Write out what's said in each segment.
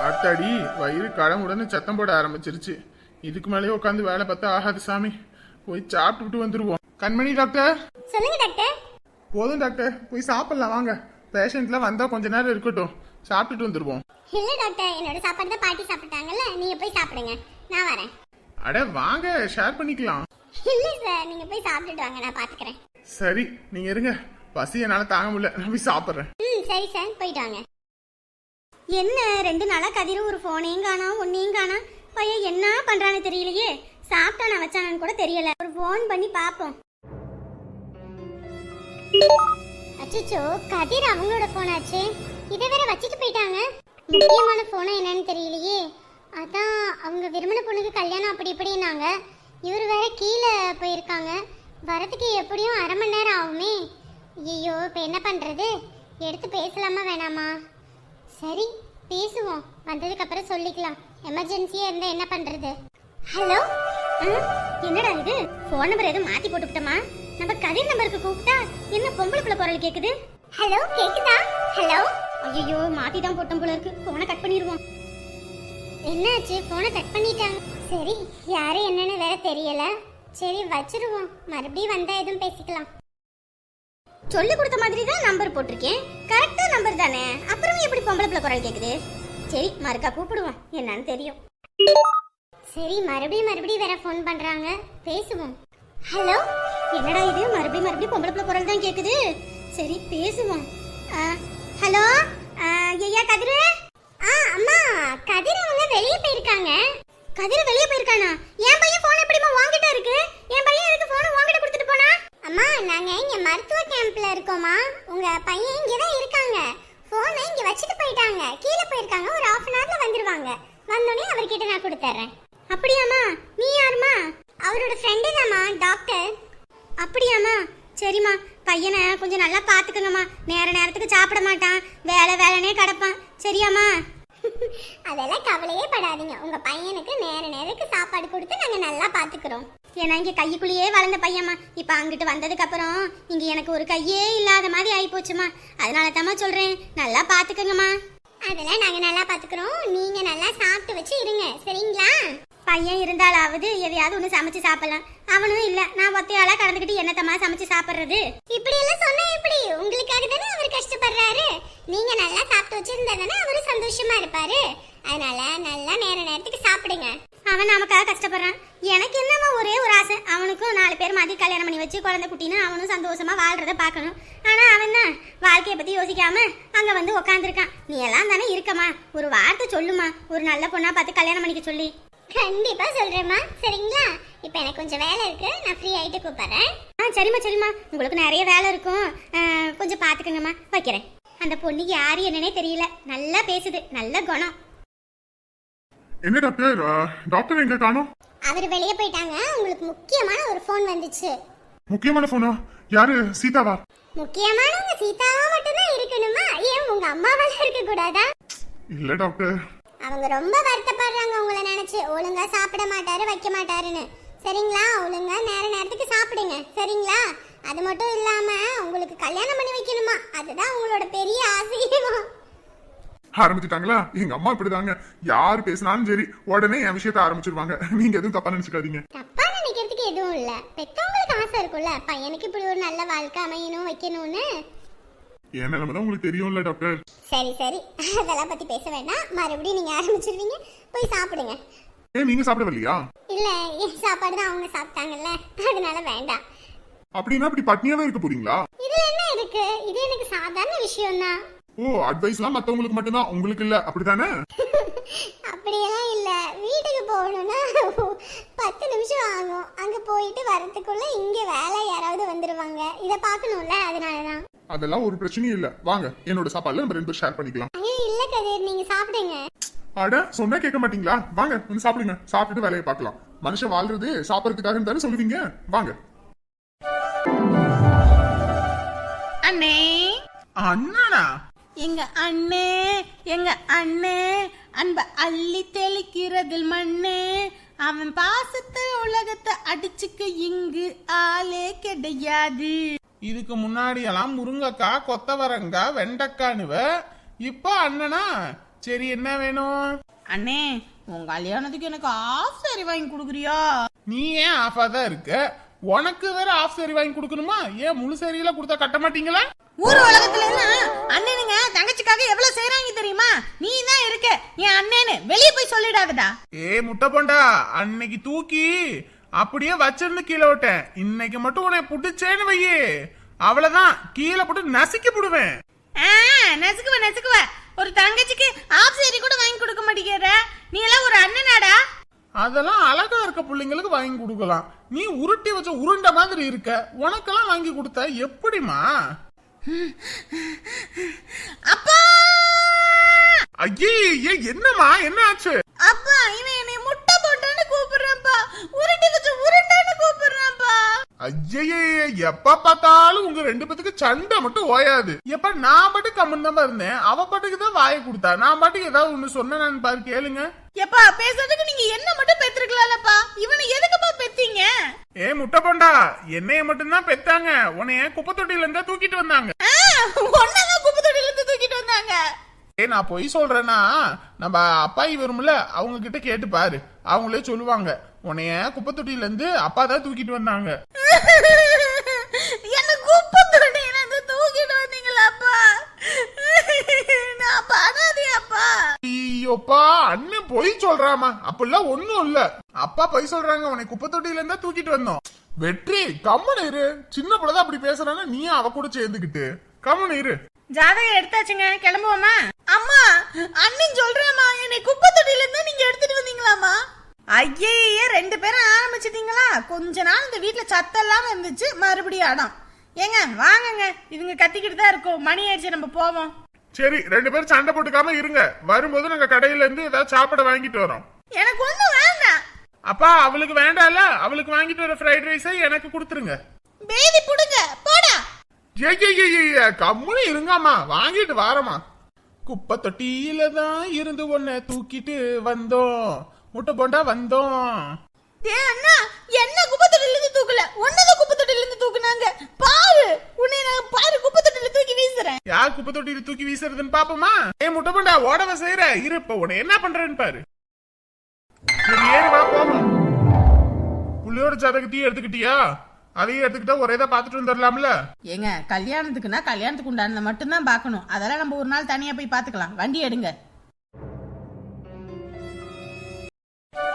ஆத்தாடி வயிறு கடமுடனே சத்தம் போட ஆரம்பிச்சிருச்சு. இதுக்கு மேலேயே உட்காந்து வேலை பார்த்தா ஆகாது சாமி. போய் சாப்பிட்டுட்டு வந்துருவோம். கண்மணி டாக்டர். சொல்லுங்க டாக்டர். போதும் டாக்டர், போய் சாப்பிடலாம் வாங்க. பேஷண்ட்லாம் வந்தா கொஞ்ச நேரம் இருக்கட்டும், சாப்பிட்டுட்டு வந்துருவோம். இல்ல டாக்டர், என்னோட சாப்பாடு தான் பாட்டி சாப்பிட்டாங்கல்ல, நீங்க போய் சாப்பிடுங்க, நான் வரேன். அட வாங்க, ஷேர் பண்ணிக்கலாம். இல்ல சார், நீங்க போய் சாப்பிட்டுட்டு வாங்க, நான் பாத்துக்கிறேன். சரி நீங்க இருங்க, பசி என்னால தாங்க முடியல, நான் போய் சாப்பிட்றேன். சரி சார், போயிட்டு வாங்க. என்ன 2 நாளா கதிர ஒரு போனையும் காணோம் ஒன்னையும் காணோம். பையன் என்ன பண்றான்னு தெரியலையே. சாப்பிட்டானா வச்சானு கூட தெரியல. ஒரு போன் பண்ணி பாப்போம். அச்சோ, கதிர் அவங்களோட போன் ஆச்சு. இதை வேற வச்சுட்டு போயிட்டாங்க. முக்கியமான போனை என்னன்னு தெரியலையே. அதான் அவங்க விரும்பின பொண்ணுக்கு கல்யாணம் அப்படி இப்படின்னாங்க. இவர் வேற கீழே போயிருக்காங்க. வரதுக்கு எப்படியும் 1/2 மணி நேரம் ஆகுமே. ஐயோ, இப்போ என்ன பண்றது? எடுத்து பேசலாமா வேணாமா? சரி பேசுவோம், வந்ததுக்கு அப்புறம் சொல்லிக்கலாம். எமர்ஜென்சியா இருந்தா என்ன பண்றது? ஹலோ, என்னடா இது? போன் நம்பர் எதுவும் மாத்தி போட்டுட்டோமா? நம்ம கதிர் நம்பருக்கு கூப்பிட்டா என்ன பொம்பளை பிள்ளை குரல் கேக்குது? ஹலோ, கேக்குதா? ஹலோ. ஐயோ, மாத்தி தான் போட்டோம் போல இருக்கு. போனை கட் பண்ணிடுவோம். என்னாச்சு? போனை கட் பண்ணிட்டாங்க. சரி, யாரு என்னன்னு வேற தெரியல. சரி வச்சிருவோம், மறுபடியும் வந்தா எதுவும் பேசிக்கலாம். சொல்லி கொடுத்த மாதிரி தான் நம்பர் போட்டிருக்கேன். கரெக்டா நம்பர் தானே, அப்புறம் எப்படி பொம்பளை பிள்ளை குரல் கேக்குது? சரி மறுக்கா கூப்பிடுவோம், என்னன்னு தெரியும். சரி மறுபடியும் வேற ஃபோன் பண்றாங்க, பேசுவோம். ஹலோ, என்னடா இது? மறுபடியும் பொம்பளை பிள்ளை குரல் தான் கேக்குது. சரி பேசுவோம். ஹலோ, ஐயா கதிர். அம்மா, கதிர் அவங்க வெளியே போயிருக்காங்க. கதிர் வெளியே போயிருக்கானா? என் பையன் போன் எப்படிமா வாங்கிட்ட இருக்கு? என் பையன் எதுக்கு போன் வாங்கிட்டு கொடுத்துட்டு போனா? அம்மா, நாங்க இங்க மருத்துவ கேம்ப்ல இருக்கோமா. உங்க பையன் இங்க தான் இருக்காங்க. போனை இங்க வச்சிட்டு போயிட்டாங்க. கீழே போயிருக்காங்க. ஒரு 1/2 அன் ஹவர்ல வந்துருவாங்க. வந்தோடனே அவர்கிட்ட நான் கொடுத்துறேன். அப்படியாமா? நீ யாருமா? அவரோட ஃப்ரெண்டு தான்மா, டாக்டர். அப்படியாமா? சரிம்மா, பையனை கொஞ்சம் நல்லா பாத்துக்கங்கம்மா. நேரத்துக்கு சாப்பிட மாட்டான், வேலைனே கிடப்பான். சரியாம்மா? அதெல்லாம் கவலையே படாதீங்க. உங்க பையனுக்கு நேரத்துக்கு சாப்பாடு கொடுத்து நாங்க நல்லா பாத்துக்கிறோம். ஏன்னா இங்க கைக்குள்ளேயே வளர்ந்த பையன்மா. இப்ப அங்கிட்டு வந்ததுக்கு அப்புறம் இங்க எனக்கு ஒரு கையே இல்லாத மாதிரி ஆகி போச்சுமா. அதனால தாம்மா சொல்றேன், நல்லா பாத்துக்கங்கம்மா. அதெல்லாம் நாங்க நல்லா பாத்துக்கிறோம். நீங்க நல்லா சாப்பிட்டு வச்சு இருங்க, சரிங்களா? பையன் இருந்தாலாவது எதையாவது ஒண்ணு சமைச்சு சாப்பிடலாம். அவனும் இல்ல, நான் ஒத்தையாளா கடந்துக்கிட்டு என்னத்தமா சமைச்சு சாப்பிடுறது? இப்படி எல்லாம் சொன்னா எப்படி? உங்களுக்காக தானே அவர் கஷ்டப்படுறாரு. நீங்க நல்லா சாப்பிட்டு வச்சிருந்தா தானே அவரு சந்தோஷமா இருப்பாரு. அதனால நல்லா நேரத்துக்கு சாப்பிடுங்க. அவன் நமக்காக கஷ்டப்படுறான். எனக்கு என்னமா ஒரே ஒரு ஆசை, அவனுக்கும் 4 பேர் மாதிரி கல்யாணம் பண்ணி வச்சு குழந்தை குட்டின்னு அவனும் சந்தோஷமா வாழ்றத பார்க்கணும். ஆனா அவன் தான் வாழ்க்கையை பத்தி யோசிக்காம அங்க வந்து உக்காந்துருக்கான். நீ எல்லாம் தானே இருக்கமா, ஒரு வார்த்தை சொல்லுமா, ஒரு நல்ல பொண்ணா பார்த்து கல்யாணம் பண்ணிக்க சொல்லி. கண்டிப்பா சொல்றேம்மா, சரிங்களா? இப்ப எனக்கு கொஞ்சம் வேலை இருக்கு, நான் ஃப்ரீ ஆயிட்டு கூப்பிடுறேன். சரிம்மா, உங்களுக்கு நிறைய வேலை இருக்கும், கொஞ்சம் பாத்துக்கங்கம்மா. வைக்கிறேன். அந்த பொண்ணு யாரு என்னன்னே தெரியல, நல்லா பேசுது, நல்ல குணம். என்ன டாக்டர், டாக்டர் எங்க காணோம்? அவர் வெளியே போயிட்டாங்க. உங்களுக்கு முக்கியமான ஒரு ஃபோன் வந்துச்சு. முக்கியமான போனா? யாரு? சீதாவா? முக்கியமானவங்க சீதாவா மட்டும் தான் இருக்கணுமா? ஏன் உங்க அம்மாவால இருக்க கூடாதா? இல்ல டாக்டர், அவங்க ரொம்ப வருத்தப்படுறாங்க உங்களை நினைச்சு. ஒழுங்கா சாப்பிட மாட்டாரு, வைக்க மாட்டாருன்னு. சரிங்களா? ஒழுங்கா நேரத்துக்கு சாப்பிடுங்க, சரிங்களா? அது மட்டும் இல்லாம உங்களுக்கு கல்யாணம் பண்ணி வைக்கணுமா, அதுதான் உங்களோட பெரிய ஆசையுமா. ஆரம்பிச்சுட்டாங்களா? எங்க அம்மா இப்படிதாங்க, யாரு பேசினாலும் சரி உடனே என் விஷயத்த ஆரம்பிச்சிருவாங்க. நீங்க எதுவும் தப்பா நினைச்சுக்காதீங்க. தப்பா நினைக்கிறதுக்கு எதுவும் இல்ல. பெத்தவங்களுக்கு ஆசை இருக்கும்ல, பையனுக்கு இப்படி ஒரு நல்ல வாழ்க்கை அமையணும், வைக்கணும்னு. என் நிலைமைதான் உங்களுக்கு தெரியும்ல டாக்டர். சரி அதெல்லாம் பத்தி பேச வேண்டாம். மறுபடியும் நீங்க ஆரம்பிச்சிருவீங்க, போய் சாப்பிடுங்க. நீங்க சாப்பிடவில்லையா? இல்ல, என் சாப்பாடு தான் அவங்க சாப்பிட்டாங்கல்ல, அதனால வேண்டாம். அப்படின்னா இப்படி பட்னியாவே இருக்க போறீங்களா? இதுல என்ன இருக்கு? இது எனக்கு சாதாரண விஷயம் தான். ஓ, அட்வைஸ்லாம் மத்தவங்களுக்கு மட்டும்தான், உங்களுக்கு இல்ல, அப்படிதானே? அப்படியெல்லாம் இல்ல. வீட்டுக்கு போகணும்னா 10 நிமிஷம் ஆகும். அங்க போயிட்டு வரதுக்குள்ள இங்க வேலை யாராவது வந்துருவாங்க. இத பாக்கணும்ல, அதனாலதான். அதெல்லாம் ஒரு பிரச்சனையும் இல்ல, வாங்க என்னோட சாப்பாடுல நம்ம 2 பேரும் ஷேர் பண்ணிக்கலாம். ஐயோ இல்ல கதிர், நீங்க சாப்பிடுங்க. அட, சொன்னா கேட்க மாட்டீங்களா? வாங்க வந்து சாப்பிடுங்க, சாப்பிட்டுட்டு வேலையை பார்க்கலாம். மனுஷன் வாழ்றது சாப்பிடறதுக்காக தானே சொல்லுவீங்க. வாங்க. அண்ணே. அண்ணனா? எங்க அண்ணே அன்ப அள்ளி தெளிக்கிறதில் மண்ணே. அவன் பாசத்தை உலகத்தை அடிச்சுக்க இங்கு ஆளே கிடையாது. இதுக்கு முன்னாடி எல்லாம் முருங்கக்காய், கொத்தவரங்காய், வெண்டைக்கானுவ. இப்ப அண்ணனா சரி என்ன வேணும்? அண்ணே உன் கல்யாணத்துக்கு எனக்கு ஆஃப் சாரி வாங்கி கொடுக்குறியா? நீ ஏன் ஆஃபா தான் இருக்க? உனக்கு வேற ஆஃப் சாரி வாங்கி கொடுக்கணுமா? ஏன் முழு சாரியெல்லாம் கொடுத்தா கட்ட மாட்டீங்களா? ஊர் உலகத்துல எல்லாம் அண்ணனுங்க தங்கச்சிக்காக எவ்வளவு செய்யறாங்க தெரியுமா? நீ தான் இருக்க என் அண்ணேன்னு வெளியே போய் சொல்லிடாதடா. முட்டை போண்டா, அன்னைக்கு தூக்கி அப்படியே வச்சிருந்து கீழே விட்டேன். இன்னைக்கு மட்டும் உன்னை புடிச்சேன்னு வையே, அவ்வளவுதான், கீழே போட்டு நசுக்கி போடுவேன். நசுக்குவ ஒரு தங்கச்சிக்கு ஆஃப் சாரி கூட வாங்கி கொடுக்க மாட்டேங்கிற. நீ எல்லாம் ஒரு அண்ணனாடா? அதெல்லாம் அழகா இருக்க பிள்ளைங்களுக்கு வாங்கி கொடுக்கலாம். நீ உருட்டி வச்ச உருண்டை மாதிரி இருக்க, உனக்கெல்லாம் வாங்கி கொடுத்த எப்படிமா? அப்பா! ஐயே என்னம்மா, என்ன ஆச்சு? அப்பா இவன் என்னை முட்டை போட்டான்னு கூப்பிடுறான்ப்பா, உருட்டி வச்ச உருண்டான்னு கூப்பிடுறான்ப்பா. ஐயே எப்ப பார்த்தாலும் உங்க ரெண்டு பேத்துக்கு சண்டை மட்டும் ஓயாது. எப்ப நான் பாட்டு கம்மந்தமா இருந்தேன், அவ பாட்டுக்கு தான் வாயை கொடுத்தா. நான் பாட்டுக்கு ஏதாவது ஒண்ணு சொன்னேன்னு பாரு, கேளுங்க. எப்பா பேசுறதுக்கு நீங்க என்ன மட்டும் பெத்திருக்கலாம்ப்பா, இவனை எதுக்குப்பா பெத்தீங்க? முட்டை போண்டா, என்னைய மட்டும்தான் பெத்தாங்க, உன்னைய குப்பை தொட்டில இருந்தா தூக்கிட்டு வந்தாங்க. ஒன்னதான் குப்பை தொட்டில இருந்து தூக்கிட்டு வந்தாங்க. நான் பொய் சொல்றேன்னா, நம்ம அப்பாயி வரும்ல, அவங்க கிட்ட கேட்டு பாரு, அவங்களே சொல்லுவாங்க. உன்னைய குப்பை தொட்டில இருந்து அப்பா தான் தூக்கிட்டு வந்தாங்க. என்ன குப்பை தொட்டில இருந்து தூக்கிட்டு வந்தீங்களாப்பா? நான் பண்ணாதேப்பா. ஐயோப்பா, அண்ணன் பொய் சொல்றாமா? அப்படிலாம் ஒண்ணும் இல்ல, அப்பா பொய் சொல்றாங்க. உன்னை குப்பை தொட்டில இருந்தா தூக்கிட்டு வந்தோம். வெற்றி கம்முனு இரு, சின்ன பிள்ளைதான் அப்படி பேசுறானா, நீ அவ கூட சேர்ந்துக்கிட்டு கம்முனு இரு. ஜாதகம் எடுத்தாச்சுங்க, கிளம்புவோமா? அம்மா அண்ணன் சொல்றேம்மா, என்னை குப்பை தொட்டில இருந்தா நீங்க எடுத்துட்டு வந்தீங்களாமா? ஐயே ரெண்டு பேரும் ஆரம்பிச்சிட்டீங்களா? கொஞ்ச நாள் இந்த வீட்டுல சத்தம் இல்லாம இருந்துச்சு, மறுபடியும் ஆடம். ஏங்க வாங்குங்க, இவங்க கத்திக்கிட்டு தான் இருக்கும், மணி ஆயிடுச்சு, நம்ம போவோம். சரி, ரெண்டு பேரும் சண்டை போட்டுக்காம இருங்க. வரும்போது நாங்க கடையில இருந்து ஏதாவது சாப்பாடு வாங்கிட்டு வரோம். எனக்கு ஒண்ணும் வேண்டாம். அப்பா அவளுக்கு வேண்டாம்ல, அவளுக்கு வாங்கிட்டு வர ஃப்ரைட் ரைஸை எனக்கு கொடுத்துருங்க. பேதி புடுங்க போடா. கம்முனு இருங்கம்மா, வாங்கிட்டு வாரமா. குப்பை தொட்டியில தான் இருந்து ஒன்ன தூக்கிட்டு வந்தோம், முட்டை போண்டா வந்தோம். அண்ணா என்ன குப்பை தொட்டில இருந்து தூக்கல, ஒன்னதான் குப்பை தொட்டில இருந்து தூக்குனாங்க. பாரு உன்னை நான் பாரு குப்பை தொட்டில தூக்கி வீசுறேன். யார் குப்பை தொட்டில தூக்கி வீசுறதுன்னு பாப்போமா? முட்டை போண்டா ஓடவ செய்யற இரு, இப்ப உன்னை என்ன பண்றேன்னு பாரு. சரி ஏறி வா போவோம். புள்ளியோட ஜாதகத்தையும் எடுத்துக்கிட்டியா? அதையும் எடுத்துக்கிட்டா ஒரேதான் பாத்துட்டு வந்துடலாம்ல. ஏங்க கல்யாணத்துக்குன்னா கல்யாணத்துக்கு உண்டானதை மட்டும்தான் பாக்கணும், அதெல்லாம் நம்ம ஒரு நாள் தனியா போய் பாத்துக்கலாம். வண்டி எடுங்க.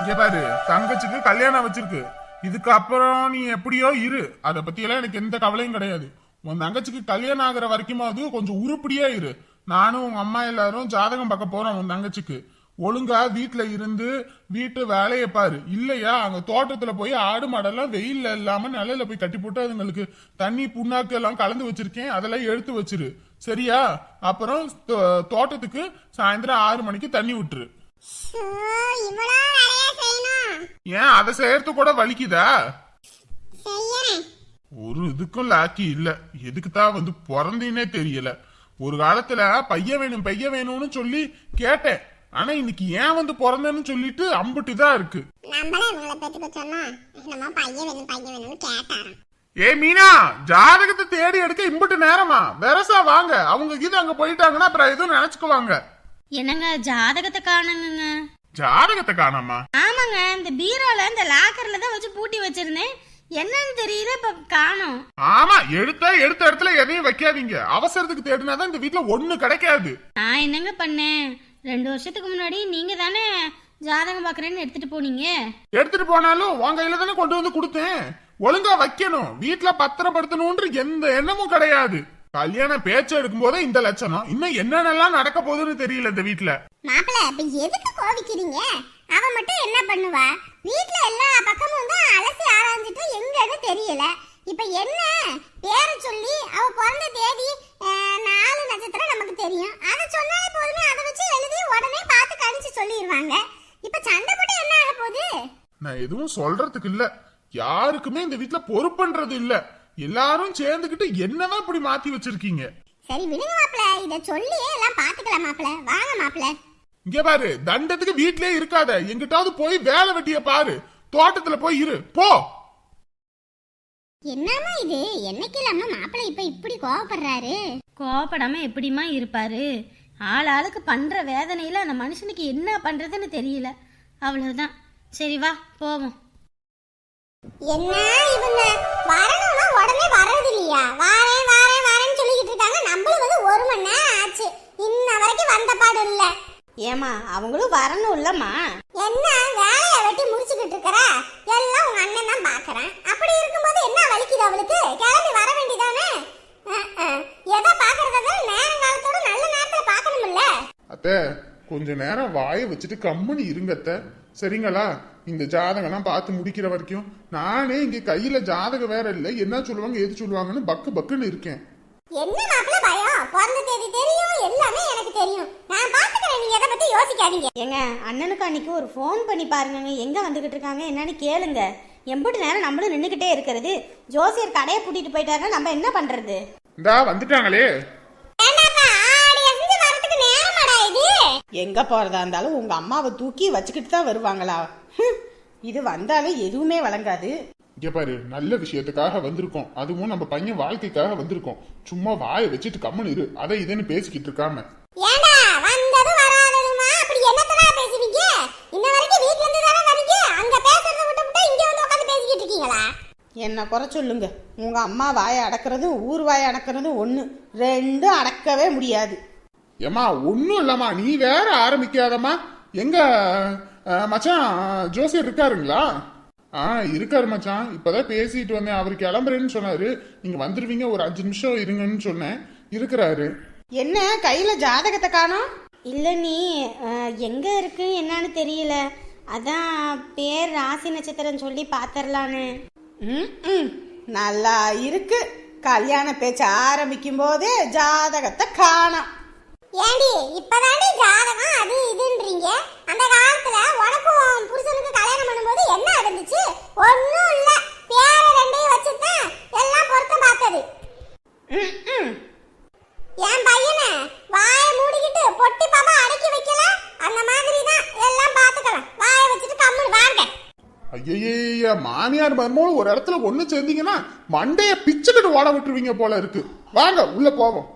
இங்க பாரு, தங்கச்சிக்கு கல்யாணம் வச்சிருக்கு. இதுக்கு அப்புறம் நீ எப்படியோ இரு, அத பத்தி எல்லாம் எனக்கு எந்த கவலையும் கிடையாது. உன் தங்கச்சிக்கு கல்யாணம் ஆகுற வரைக்குமாவது கொஞ்சம் உருப்படியா இரு. நானும் உங்க அம்மா எல்லாரும் ஜாதகம் பார்க்க போறோம். உன் தங்கச்சிக்கு ஒழுங்கா வீட்டுல இருந்து வீட்டு வேலையை பாரு. இல்லையா அங்க தோட்டத்துல போய் ஆடு மாடெல்லாம் வெயில்ல இல்லாம நிலையில போய் கட்டி போட்டு அதுங்களுக்கு தண்ணி புண்ணாக்கு எல்லாம் கலந்து வச்சிருக்கேன், அதெல்லாம் எடுத்து வச்சிரு. சரியா? அப்புறம் தோட்டத்துக்கு சாயந்தரம் 6 மணிக்கு தண்ணி விட்டுரு. ஏன் அதை செய்யறது கூட வலிக்குதா? ஒரு இதுக்கும் லாக்கி இல்ல. எதுக்குதான் வந்து பிறந்தீனே தெரியல. ஒரு காலத்துல பையன் வேணும்னு சொல்லி கேட்டேன். ஆனா இன்னைக்கு ஏன் வந்து பிறந்தேன்னு சொல்லிட்டு அம்புட்டுதான் இருக்கு. மீனா, ஜாதகத்தை தேடி எடுக்க இம்புட்டு நேரமா? வெரசா வாங்க, அவங்க கீது அங்க போயிட்டாங்கன்னா அப்புறம் எதுவும் நினைச்சுக்குவாங்க. என்னங்க ஜாதகத்தை காணுங்க? ஜாதகத்தை காணாமா? ஆமாங்க, இந்த பீரோல இந்த லாக்கர்ல தான் வச்சு பூட்டி வச்சிருந்தேன், என்னன்னு தெரியல, இப்ப காணோம். ஆமா, எடுத்த இடத்துல எதையும் வைக்காதீங்க. அவசரத்துக்கு தேடினாதான் இந்த வீட்டுல ஒண்ணு கிடைக்காது. நான் என்னங்க பண்ணேன், 2 வருஷத்துக்கு முன்னாடி நீங்க தானே ஜாதகம் பாக்குறேன்னு எடுத்துட்டு போனீங்க. எடுத்துட்டு போனாலும் உங்க கையில தானே கொண்டு வந்து கொடுத்தேன். ஒழுங்கா வைக்கணும், வீட்டுல பத்திரப்படுத்தணும்ன்ற எந்த எண்ணமும் கிடையாது. கல்யாண பேச்சு எடுக்கும் போதே இந்த லட்சணம். இன்னும் என்னென்னலாம் நடக்க போகுதுன்னு தெரியல இந்த வீட்டுல. மாப்பிள்ள இப்ப எதுக்கு கோவிக்கிறீங்க? அவ மட்டும் என்ன பண்ணுவா? வீட்டுல எல்லா பக்கமும் தான் அலசி ஆராய்ஞ்சிட்டு எங்கன்னு தெரியல. இப்ப என்ன பேர சொல்லி அவ பிறந்த தேதி 4 நட்சத்திரம் நமக்கு தெரியும், அதை சொன்னாலே போதுமே, அதை வச்சு எழுதி உடனே பார்த்து கணிச்சு சொல்லிடுவாங்க. இப்ப சண்டை போட்டு என்ன ஆக போகுது? நான் எதுவும் சொல்றதுக்கு இல்ல, யாருக்குமே இந்த வீட்டுல பொறுப்புன்றது இல்ல. எல்லாரும் சேர்ந்துகிட்டு என்னதான் இப்படி மாத்தி வச்சிருக்கீங்க. சரி விடுங்க மாப்பிள்ள, இத சொல்லி எல்லாம் பாத்துக்கலாம் மாப்பிள்ள. வாங்க மாப்பிள்ள. இங்க பாரு, தண்டத்துக்கு வீட்லயே இருக்காத, எங்கிட்டாவது போய் வேலை வெட்டிய பாரு. தோட்டத்துல போய் இரு போ. என்னமா இது, என்னைக்கு இல்லாம மாப்பிள்ள இப்ப இப்படி கோவப்படுறாரு? கோவப்படாம எப்படிமா இருப்பாரு? ஆளுக்கு பண்ற வேதனையில அந்த மனுஷனுக்கு என்ன பண்றதுன்னு தெரியல. அவ்வளவுதான். சரி வா போவோம். என்ன இவங்க வரணும்னா உடனே வர்றது இல்லையா? வாரேன் வாரேன் வாரேன்னு சொல்லிக்கிட்டு இருக்காங்க. நம்மளும் வந்து 1 மணி நேரம் ஆச்சு, இன்ன வரைக்கும் வந்த பாடு இல்ல. ஏமா அவங்களும் வரணும் இல்லம்மா? என்ன வேலையை வெட்டி முடிச்சுக்கிட்டு இருக்கற? எல்லாம் உங்க அண்ணன் தான் பாக்குறேன். அப்படி இருக்கும்போது என்ன வலிக்குது அவளுக்கு? கிளம்பி வர வேண்டியதானே? எதை பாக்குறதா நேரங்காலத்தோட நல்ல நேரத்துல பாக்கணும்ல. அத்தை கொஞ்ச நேரம் வாயை வச்சுட்டு கம்முன்னு இருங்க அத்தை, சரிங்களா? இந்த ஜாதகம்லாம் பார்த்து முடிக்கிற வரைக்கும் நானே இங்க கையில ஜாதகம் வேற இல்லை, என்ன சொல்லுவாங்க எது சொல்லுவாங்கன்னு பக்குன்னு இருக்கேன். என்ன மாப்பிள்ள பயம்? பிறந்த தேதி தெரியும், எல்லாமே எனக்கு தெரியும். நான் பாத்துக்கிறேன், நீங்க எதை பத்தி யோசிக்காதீங்க. ஏங்க அண்ணனுக்கு அன்னைக்கு ஒரு ஃபோன் பண்ணி பாருங்க, எங்க வந்துகிட்டு இருக்காங்க என்னன்னு கேளுங்க. எம்பிட்டு நேரம் நம்மளும் நின்றுகிட்டே இருக்கிறது? ஜோசியர் கடையை பூட்டிட்டு போயிட்டாருன்னா நம்ம என்ன பண்றது? இந்தா வந்துட்டாங்களே. எங்க போறதா இருந்தாலும் உங்க அம்மாவை தூக்கி வச்சுக்கிட்டு தான் வருவாங்களா? இது வந்தாலும் எதுவுமே வழங்காது. இங்க பாரு, நல்ல விஷயத்துக்காக வந்திருக்கோம், அதுவும் நம்ம பையன் வாழ்க்கைக்காக வந்திருக்கோம். சும்மா வாயை வச்சுட்டு கம்முன்னு இரு, அதை இதுன்னு பேசிக்கிட்டு இருக்காம. ஏண்டா வந்தது வராததுமா அப்படி என்னத்தடா பேசுவீங்க? இன்ன வரைக்கும் வீட்ல இருந்து தான வரீங்க, அங்க பேசுறத விட்டுட்டு இங்க வந்து உட்கார்ந்து பேசிக்கிட்டு இருக்கீங்களா? என்ன குறை சொல்லுங்க. உங்க அம்மா வாயை அடக்கிறதும் ஊர் வாயை அடக்கிறதும் ஒண்ணு, ரெண்டும் அடக்கவே முடியாது. ஏமா ஒன்னும் இல்லம்மா, நீ வேற ஆரம்பிக்காதம்மா. எங்க மச்சான் ஜோசியர் இருக்காருங்களா? இருக்காரு மச்சான், இப்பதான் பேசிட்டு வந்தேன். அவர் கிளம்புறேன்னு சொன்னாரு, நீங்க வந்துருவீங்க, ஒரு 5 நிமிஷம் இருங்கன்னு சொன்னேன். இருக்கிறாரு. என்ன கையில ஜாதகத்தை காணோம்? இல்ல நீ எங்க இருக்கு என்னன்னு தெரியல, அதான் பேர் ராசி நட்சத்திரம் சொல்லி பாத்தரலான்னு. நல்லா இருக்கு. கல்யாண பேச்ச ஆரம்பிக்கும் போதே ஜாதகத்தை காணோம். ஏண்டி இப்பதாண்டி ஜாதகம் அது இதுன்றீங்க? அந்த காலத்துல உனக்கும் புருஷனுக்கு கல்யாணம் பண்ணும்போது என்ன நடந்துச்சு? ஒண்ணும் இல்ல, பேர ரெண்டையும் வச்சுதான் எல்லாம் பொருத்தம் பார்த்தது. என் பையனை வாயை மூடிக்கிட்டு பொட்டி பாப்பா அடக்கி வைக்கல, அந்த மாதிரி தான் எல்லாம் பாத்துக்கலாம். வாயை வச்சுட்டு கம்முன்னு வாங்க. ஐயா மாமியார் மருமகளும் ஒரு இடத்துல ஒண்ணு சேர்ந்தீங்கன்னா மண்டைய பிச்சுக்கிட்டு ஓட விட்டுருவீங்க போல இருக்கு. வாங்க உள்ள போவோம்.